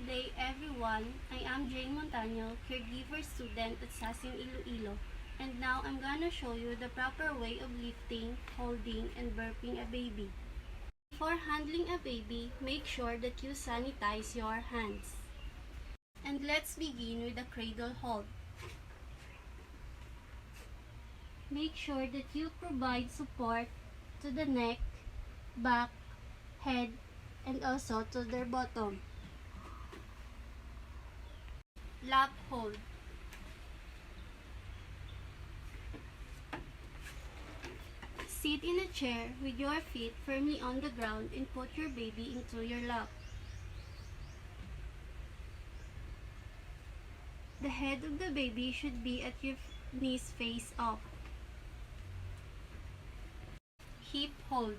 day, everyone. I am Jane Montano, caregiver student at Sasing Iloilo, and now I'm gonna show you the proper way of lifting, holding, and burping a baby. Before handling a baby, make sure that you sanitize your hands. And let's begin with the cradle hold. Make sure that you provide support to the neck, back, head, and also to their bottom. Lap hold. Sit in a chair with your feet firmly on the ground and put your baby into your lap. The head of the baby should be at your knees face up. Hip hold.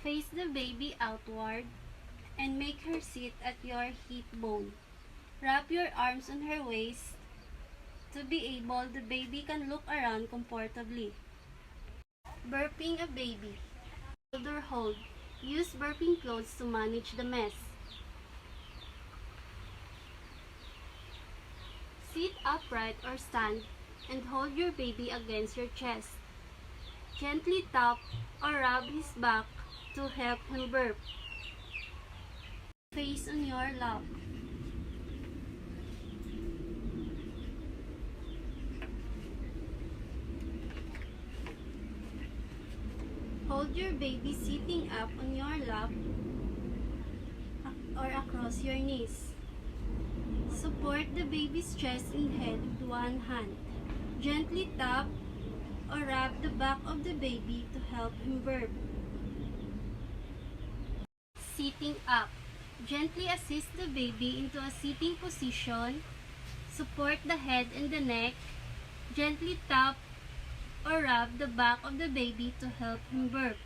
Face the baby outward and make her sit at your hip bone. Wrap your arms on her waist to be able the baby can look around comfortably. Burping a baby. Shoulder hold. Use burping clothes to manage the mess. Sit upright or stand and hold your baby against your chest. Gently tap or rub his back to help him burp. Face on your lap. Hold your baby sitting up on your lap or across your knees. Support the baby's chest and head with one hand. Gently tap or rub the back of the baby to help him burp. Sitting up. Gently assist the baby into a sitting position. Support the head and the neck. Gently tap or rub the back of the baby to help him burp.